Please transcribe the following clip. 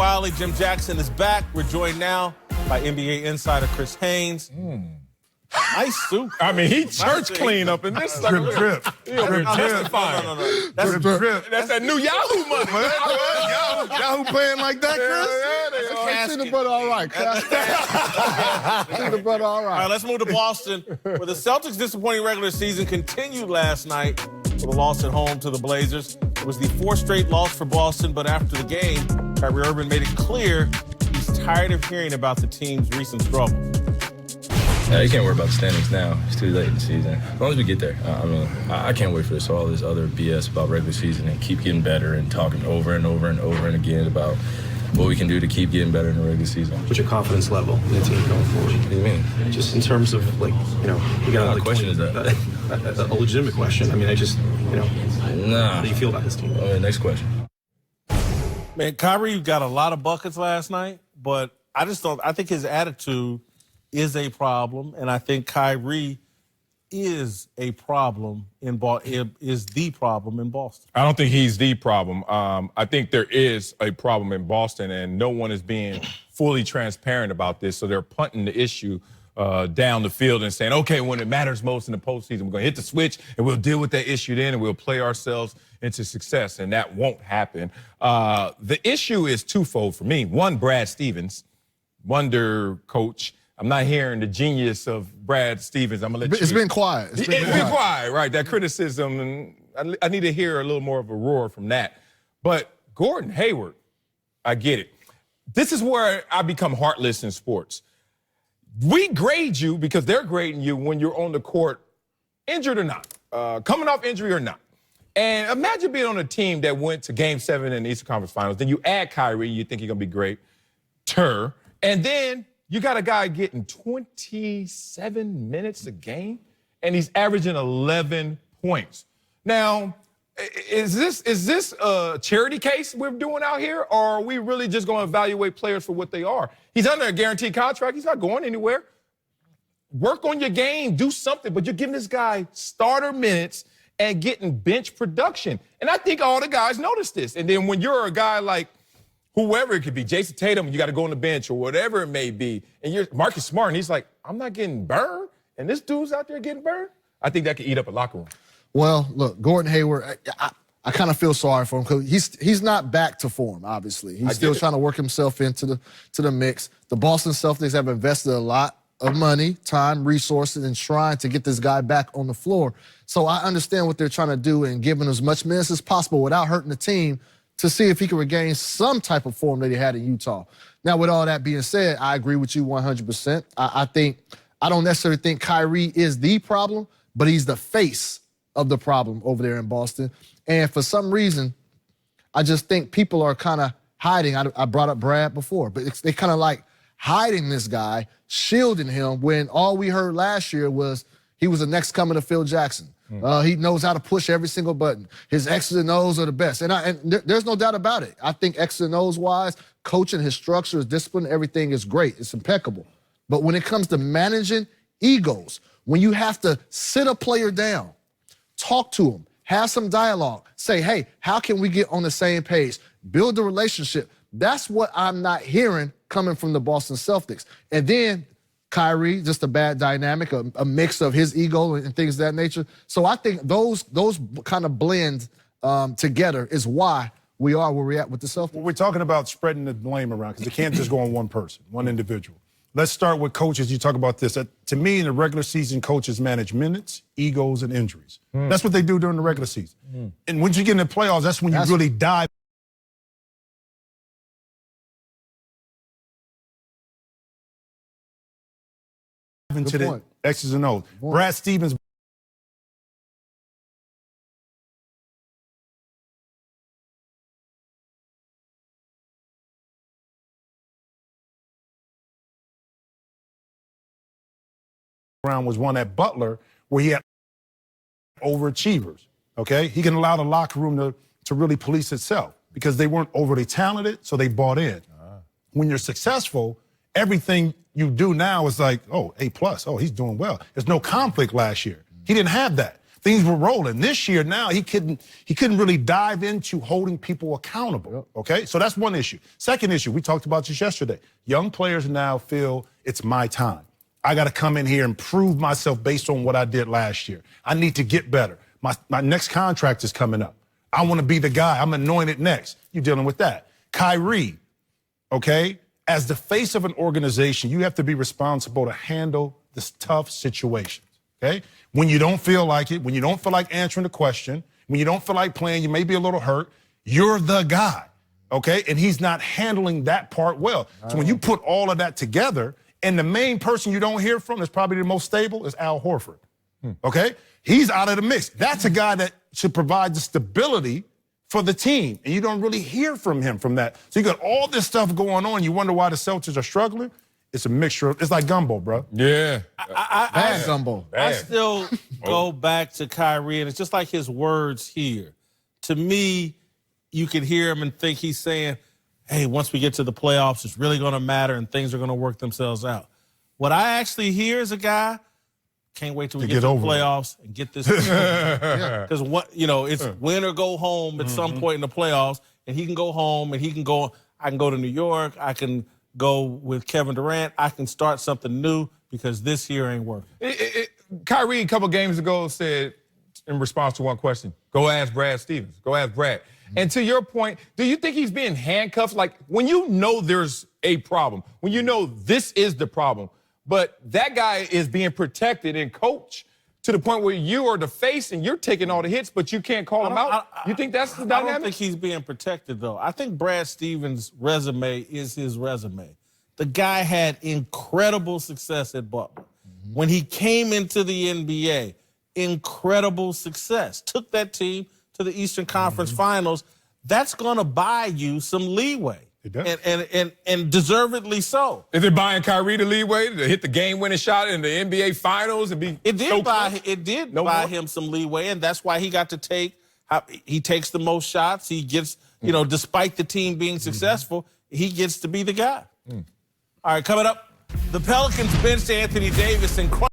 Wiley, Jim Jackson is back. We're joined now by NBA insider Chris Haynes. Nice suit. I mean, he church clean up in this. Drip, drip. No. That's drip. That's that new Yahoo money. Yahoo playing like that, Chris? Yeah, See the brother all right. See the brother all All right, right. let's move to Boston, where the Celtics' disappointing regular season continued last night with a loss at home to the Blazers. It was the fourth straight loss for Boston, but after the game, Kyrie Irving made it clear he's tired of hearing about the team's recent struggles. You can't worry about the standings now. It's too late in the season. As long as we get there. I can't wait for all this other BS about regular season and keep getting better and talking over and over and over and again about what we can do to keep getting better in the regular season. What's your confidence level in the team going forward? What do you mean? Just in terms of, you got What question is that? A legitimate question. I mean, Nah. how do you feel about this team? Next question. Man, Kyrie got a lot of buckets last night, but I think his attitude is a problem, and I think Kyrie is a problem is the problem in Boston. I don't think he's the problem. I think there is a problem in Boston, and no one is being fully transparent about this. So they're punting the issue down the field and saying, okay, when it matters most in the postseason, we're going to hit the switch and we'll deal with that issue then and we'll play ourselves into success. And that won't happen. The issue is twofold for me. One, Brad Stevens, wonder coach. I'm not hearing the genius of Brad Stevens. I'm going to let you. It's been quiet. It's been quiet, right? That criticism, and I need to hear a little more of a roar from that. But Gordon Hayward, I get it. This is where I become heartless in sports. We grade you because they're grading you when you're on the court, injured or not, coming off injury or not. And imagine being on a team that went to Game 7 in the Eastern Conference Finals. Then you add Kyrie, you think you're going to be great. And then you got a guy getting 27 minutes a game, and he's averaging 11 points. Now, is this a charity case we're doing out here, or are we really just going to evaluate players for what they are? He's under a guaranteed contract. He's not going anywhere. Work on your game. Do something. But you're giving this guy starter minutes and getting bench production. And I think all the guys notice this. And then when you're a guy like whoever it could be, Jason Tatum, you got to go on the bench or whatever it may be, and you're Marcus Smart, and he's like, I'm not getting burned, and this dude's out there getting burned. I think that could eat up a locker room. Well, look, Gordon Hayward, I kind of feel sorry for him because he's not back to form, obviously. He's still trying to work himself into the mix. The Boston Celtics have invested a lot of money, time, resources in trying to get this guy back on the floor. So I understand what they're trying to do and giving as much minutes as possible without hurting the team to see if he can regain some type of form that he had in Utah. Now, with all that being said, I agree with you 100%. I don't necessarily think Kyrie is the problem, but he's the face of the problem over there in Boston. And for some reason, I just think people are kind of hiding. I brought up Brad before, but they kind of like hiding this guy, shielding him when all we heard last year was he was the next coming of Phil Jackson. He knows how to push every single button. His X's and O's are the best. And there's no doubt about it. I think X's and O's wise, coaching, his structure, his discipline, everything is great. It's impeccable. But when it comes to managing egos, when you have to sit a player down, talk to him, have some dialogue, say, hey, how can we get on the same page? Build a relationship. That's what I'm not hearing coming from the Boston Celtics. And then Kyrie, just a bad dynamic, a mix of his ego and things of that nature. So I think those kind of blend together is why we are where we're at with the Celtics. Well, we're talking about spreading the blame around because it can't just go on one person, one individual. Let's start with coaches. You talk about this. To me, in the regular season, coaches manage minutes, egos, and injuries. That's what they do during the regular season. And once you get in the playoffs, that's when you really dive into the X's and O's. Brad Stevens was one at Butler where he had overachievers, okay? He can allow the locker room to really police itself because they weren't overly talented, so they bought in. When you're successful, everything you do now is like, oh, A+, oh, he's doing well. There's no conflict last year. He didn't have that. things were rolling. This year now he couldn't really dive into holding people accountable. Okay, so that's one issue. Second issue, we talked about this yesterday. Young players now feel it's my time. I got to come in here and prove myself based on what I did last year. I need to get better. My next contract is coming up. I want to be the guy. I'm anointed next. You're dealing with that. Kyrie, okay, as the face of an organization, you have to be responsible to handle this tough situations, okay? When you don't feel like it, when you don't feel like answering the question, when you don't feel like playing, you may be a little hurt, you're the guy, okay? And he's not handling that part well. So when you put all of that together, and the main person you don't hear from that's probably the most stable is Al Horford, okay? He's out of the mix. That's a guy that should provide the stability for the team, and you don't really hear from him from that. So you got all this stuff going on. You wonder why the Celtics are struggling. It's a mixture of, it's like gumbo, bro. Yeah. Bad gumbo. I still go back to Kyrie, and it's just like his words here. To me, you can hear him and think he's saying, hey, once we get to the playoffs, it's really going to matter and things are going to work themselves out. What I actually hear is a guy, can't wait till we get to the playoffs and get this. Because it's win or go home at some point in the playoffs, and he can go home and I can go to New York, I can go with Kevin Durant, I can start something new because this here ain't working. Kyrie a couple games ago said, in response to one question, go ask Brad Stevens, go ask Brad. And to your point, do you think he's being handcuffed? Like, when you know there's a problem, when you know this is the problem, but that guy is being protected and coached to the point where you are the face and you're taking all the hits, but you can't call him out? You think that's the dynamic? I don't think he's being protected, though. I think Brad Stevens' resume is his resume. The guy had incredible success at Butler. When he came into the NBA, incredible success. Took that team to the Eastern Conference Finals. That's going to buy you some leeway. It does. And deservedly so. Is it buying Kyrie the leeway to hit the game-winning shot in the NBA Finals and be It did so buy close? it did No buy more? him some leeway, and that's why he got to he takes the most shots. He gets, despite the team being successful, he gets to be the guy. All right, coming up, the Pelicans benched Anthony Davis and